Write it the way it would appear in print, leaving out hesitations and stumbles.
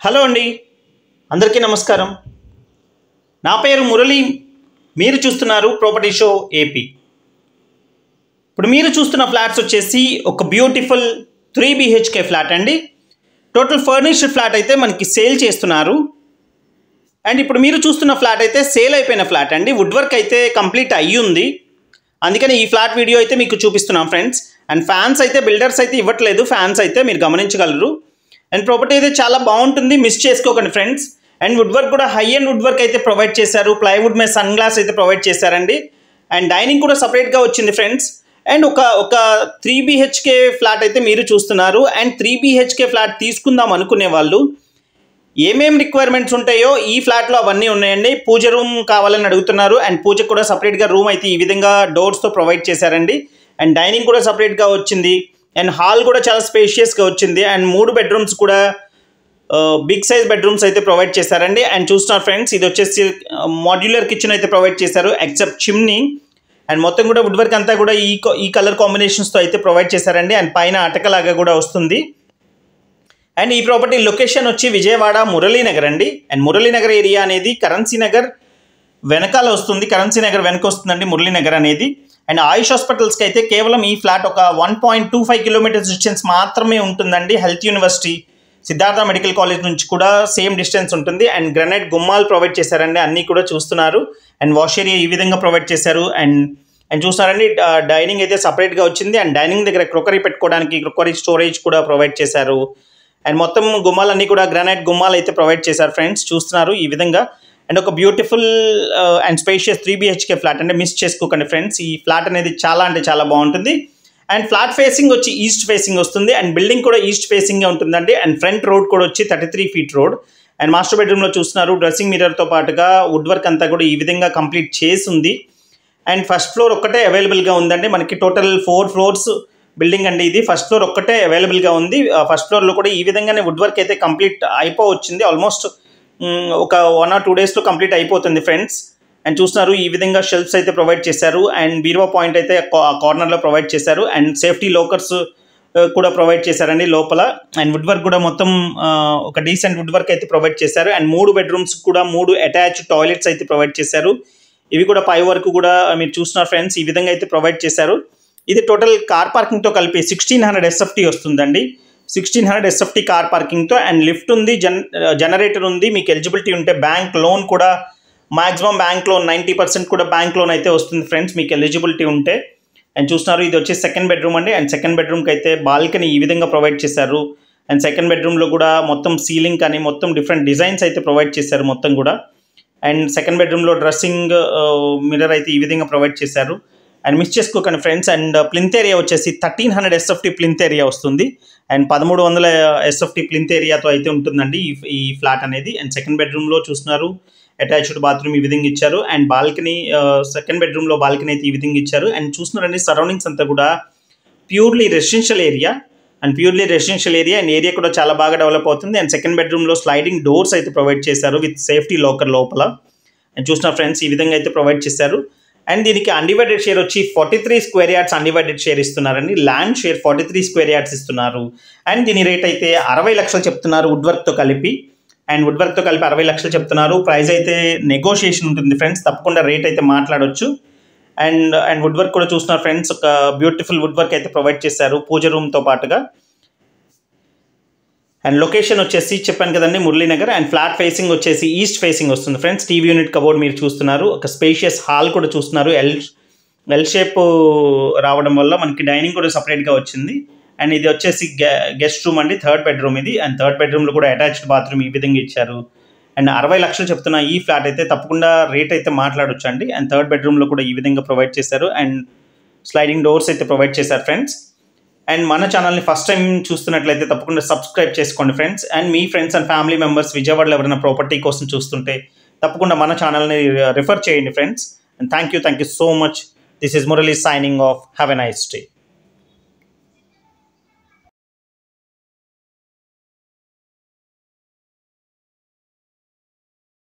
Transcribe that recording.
Hello అండి, అందరికీ నమస్కారం. నా పేరు మురళి. మీరు చూస్తున్నారు ప్రాపర్టీ షో ఏపీ. ఇప్పుడు మీరు చూస్తున్న ఫ్లాట్స్ వచ్చేసి ఒక బ్యూటిఫుల్ 3 BHK ఫ్లాట్ అండి. టోటల్ ఫర్నిష్డ్ ఫ్లాట్ అయితే మనకి సేల్ చేస్తున్నారు. అండ్ ఇప్పుడు మీరు చూస్తున్న ఫ్లాట్ అయితే సేల్ అయిపోయిన ఫ్లాట్ అండి. వుడ్ వర్క్ అయితే కంప్లీట్ అయ్యింది. అందుకని ఈ ఫ్లాట్ వీడియో అయితే మీకు చూపిస్తున్నాం ఫ్రెండ్స్. అండ్ ఫ్యాన్స్ అయితే బిల్డర్స్ అయితే ఇవ్వట్లేదు. ఫ్యాన్స్ అయితే మీరు గమనించగలరు. అండ్ ప్రాపర్టీ అయితే చాలా బాగుంటుంది, మిస్ చేసుకోకండి ఫ్రెండ్స్. అండ్ వుడ్ వర్క్ కూడా హై అండ్ వుడ్ వర్క్ అయితే ప్రొవైడ్ చేశారు. ప్లైవుడ్ మీద సన్ గ్లాస్ అయితే ప్రొవైడ్ చేశారండి. అండ్ డైనింగ్ కూడా సపరేట్గా వచ్చింది ఫ్రెండ్స్. అండ్ ఒక 3 BHK ఫ్లాట్ అయితే మీరు చూస్తున్నారు. అండ్ 3 BHK ఫ్లాట్ తీసుకుందాం అనుకునే వాళ్ళు ఏమేమి రిక్వైర్మెంట్స్ ఉంటాయో ఈ ఫ్లాట్లో అవన్నీ ఉన్నాయండి. పూజ రూమ్ కావాలని అడుగుతున్నారు. అండ్ పూజకు కూడా సపరేట్గా రూమ్ అయితే ఈ విధంగా డోర్స్తో ప్రొవైడ్ చేశారండి. అండ్ డైనింగ్ కూడా సపరేట్గా వచ్చింది. అండ్ హాల్ కూడా చాలా స్పేషియస్గా వచ్చింది. అండ్ 3 బెడ్రూమ్స్ కూడా బిగ్ సైజ్ బెడ్రూమ్స్ అయితే ప్రొవైడ్ చేశారండి. అండ్ చూస్తున్నారు ఫ్రెండ్స్, ఇది వచ్చేసి మాడ్యులర్ కిచెన్ అయితే ప్రొవైడ్ చేశారు ఎక్సెప్ట్ చిమ్నీ. అండ్ మొత్తం కూడా వుడ్ వర్క్ అంతా కూడా ఈ కలర్ కాంబినేషన్స్తో అయితే ప్రొవైడ్ చేశారండి. అండ్ పైన అటకలాగా కూడా వస్తుంది. అండ్ ఈ ప్రాపర్టీ లొకేషన్ వచ్చి విజయవాడ మురళీనగర్ అండి. అండ్ మురళీనగర్ ఏరియా అనేది కరెన్సీ నగర్ వెనకాల వస్తుంది. కరెన్సీ నగర్ వెనక వస్తుందండి మురళీనగర్ అనేది. అండ్ ఆయుష్ హాస్పిటల్స్కి అయితే కేవలం ఈ ఫ్లాట్ ఒక 1.25 కిలోమీటర్స్ డిస్టెన్స్ మాత్రమే ఉంటుందండి. Health university Siddhartha medical college నుంచి కూడా సేమ్ డిస్టెన్స్ ఉంటుంది. అండ్ గ్రనైట్ గుమ్మాలు ప్రొవైడ్ చేశారండి, అన్నీ కూడా చూస్తున్నారు. అండ్ వాష్ ఏరియా ఈ విధంగా ప్రొవైడ్ చేశారు. అండ్ చూస్తున్నారండి, డైనింగ్ అయితే సపరేట్గా వచ్చింది. అండ్ డైనింగ్ దగ్గర క్రొకరీ పెట్టుకోవడానికి క్రొకరీ స్టోరేజ్ కూడా ప్రొవైడ్ చేశారు. అండ్ మొత్తం గుమ్మాలన్నీ కూడా గ్రానైట్ గుమ్మాలు అయితే ప్రొవైడ్ చేశారు ఫ్రెండ్స్, చూస్తున్నారు ఈ విధంగా. అండ్ ఒక beautiful and spacious 3 BHK flat అంటే మిస్ చేసుకోకండి ఫ్రెండ్స్. ఈ ఫ్లాట్ అనేది చాలా అంటే చాలా బాగుంటుంది. అండ్ ఫ్లాట్ ఫేసింగ్ వచ్చి ఈస్ట్ ఫేసింగ్ వస్తుంది. అండ్ బిల్డింగ్ కూడా ఈస్ట్ ఫేసింగ్గా ఉంటుందండి. అండ్ ఫ్రంట్ రోడ్ కూడా వచ్చి 33 feet రోడ్. అండ్ మాస్టర్ బెడ్రూమ్లో చూస్తున్నారు డ్రెస్సింగ్ మిర్రర్తో పాటుగా వుడ్ వర్క్ అంతా కూడా ఈ విధంగా కంప్లీట్ చేసి ఉంది. అండ్ ఫస్ట్ ఫ్లోర్ ఒక్కటే అవైలబుల్గా ఉందండి. మనకి టోటల్ 4 floors బిల్డింగ్ అండి ఇది. ఫస్ట్ ఫ్లోర్ ఒక్కటే అవైలబుల్గా ఉంది. ఫస్ట్ ఫ్లోర్లో కూడా ఈ విధంగానే వుడ్ వర్క్ అయితే కంప్లీట్ అయిపోవచ్చింది. ఆల్మోస్ట్ ఒక 1 or 2 daysలో కంప్లీట్ అయిపోతుంది ఫ్రెండ్స్. అండ్ చూస్తున్నారు ఈ విధంగా షెల్ఫ్స్ అయితే ప్రొవైడ్ చేశారు. అండ్ బీరువా పాయింట్ అయితే కార్నర్లో ప్రొవైడ్ చేశారు. అండ్ సేఫ్టీ లోకర్స్ కూడా ప్రొవైడ్ చేశారండి లోపల. అండ్ వుడ్ వర్క్ కూడా మొత్తం ఒక డీసెంట్ వుడ్ వర్క్ అయితే ప్రొవైడ్ చేశారు. అండ్ 3 bedrooms కూడా 3 అటాచ్డ్ టాయిలెట్స్ అయితే ప్రొవైడ్ చేశారు. ఇవి కూడా పై వరకు కూడా మీరు చూస్తున్నారు ఫ్రెండ్స్, ఈ విధంగా అయితే ప్రొవైడ్ చేశారు. ఇది టోటల్ కార్ పార్కింగ్తో కలిపి 1600 SFT వస్తుందండి. 1600 SFT కార్ పార్కింగ్తో. అండ్ లిఫ్ట్ ఉంది, జనరేటర్ ఉంది. మీకు ఎలిజిబిలిటీ ఉంటే బ్యాంక్ లోన్ కూడా మాక్సిమం బ్యాంక్ లోన్ 90% కూడా బ్యాంక్ లోన్ అయితే వస్తుంది ఫ్రెండ్స్, మీకు ఎలిజిబిలిటీ ఉంటే. అండ్ చూస్తున్నారు ఇది వచ్చి సెకండ్ బెడ్రూమ్ అండి. అండ్ సెకండ్ బెడ్రూమ్కి అయితే బాల్కనీ ఈ విధంగా ప్రొవైడ్ చేశారు. అండ్ సెకండ్ బెడ్రూమ్లో కూడా మొత్తం సీలింగ్ కానీ మొత్తం డిఫరెంట్ డిజైన్స్ అయితే ప్రొవైడ్ చేశారు మొత్తం కూడా. అండ్ సెకండ్ బెడ్రూమ్లో డ్రెస్సింగ్ మిర్రర్ అయితే ఈ విధంగా ప్రొవైడ్ చేశారు. అండ్ మిస్ చేసుకోకండి ఫ్రెండ్స్. అండ్ ప్లింత్ ఏరియా వచ్చేసి 1300 SFT ప్లింత్ ఏరియా వస్తుంది. అండ్ 1300 SFT ప్లింత్ ఏరియాతో అయితే ఉంటుందండి ఈ ఫ్లాట్ అనేది. అండ్ సెకండ్ బెడ్రూమ్లో చూస్తున్నారు అటాచ్డ్ బాత్రూమ్ ఈ విధంగా ఇచ్చారు. అండ్ బాల్కనీ సెకండ్ బెడ్రూమ్లో బాల్కనీ అయితే ఈ విధంగా ఇచ్చారు. అండ్ చూస్తున్నారండి సరౌండింగ్స్ అంతా కూడా purely residential area. And area కూడా చాలా బాగా డెవలప్ అవుతుంది. అండ్ సెకండ్ బెడ్రూమ్లో స్లైడింగ్ డోర్స్ అయితే ప్రొవైడ్ చేశారు విత్ సేఫ్టీ లాకర్ లోపల. అండ్ చూస్తున్నారు ఫ్రెండ్స్, ఈ విధంగా అయితే ప్రొవైడ్ చేశారు. అండ్ దీనికి అన్డివైడెడ్ షేర్ వచ్చి 43 square yards అన్డివైడెడ్ షేర్ ఇస్తున్నారండి. ల్యాండ్ షేర్ 43 square yards ఇస్తున్నారు. అండ్ దీని రేట్ అయితే 60 లక్షలు చెప్తున్నారు వుడ్ వర్క్తో కలిపి. అండ్ వుడ్ వర్క్తో కలిపి 60 లక్షలు చెప్తున్నారు. ప్రైస్ అయితే నెగోషియేషన్ ఉంటుంది ఫ్రెండ్స్, తప్పకుండా రేట్ అయితే మాట్లాడవచ్చు. అండ్ వుడ్ వర్క్ కూడా చూస్తున్నారు ఫ్రెండ్స్, ఒక బ్యూటిఫుల్ వుడ్ వర్క్ అయితే ప్రొవైడ్ చేశారు పూజ రూమ్తో పాటుగా. అండ్ లొకేషన్ వచ్చేసి చెప్పాను కదండి మురళీనగర్. అండ్ ఫ్లాట్ ఫేసింగ్ వచ్చేసి ఈస్ట్ ఫేసింగ్ వస్తుంది ఫ్రెండ్స్. టీవీ యూనిట్ కబోర్డ్ మీరు చూస్తున్నారు. ఒక స్పేషియస్ హాల్ కూడా చూస్తున్నారు. ఎల్ షేప్ రావడం వల్ల మనకి డైనింగ్ కూడా సపరేట్గా వచ్చింది. అండ్ ఇది వచ్చేసి గెస్ట్ రూమ్ అండి, థర్డ్ బెడ్రూమ్ ఇది. అండ్ థర్డ్ బెడ్రూమ్లో కూడా అటాచ్డ్ బాత్రూమ్ ఈ విధంగా ఇచ్చారు. అండ్ 60 లక్షలు చెప్తున్న ఈ ఫ్లాట్ అయితే తప్పకుండా రేట్ అయితే మాట్లాడొచ్చు అండి. అండ్ థర్డ్ బెడ్రూమ్లో కూడా ఈ విధంగా ప్రొవైడ్ చేశారు. అండ్ స్లైడింగ్ డోర్స్ అయితే ప్రొవైడ్ చేశారు ఫ్రెండ్స్. అండ్ మన ఛానల్ని ఫస్ట్ టైం చూస్తున్నట్లయితే తప్పకుండా సబ్స్క్రైబ్ చేసుకోండి friends. And me friends and family members విజయవాడలో ఎవరైనా ప్రాపర్టీ కోసం చూస్తుంటే తప్పకుండా మన ఛానల్ని రిఫర్ చేయండి friends. And thank you so much. This is Murali signing off. Have a nice day.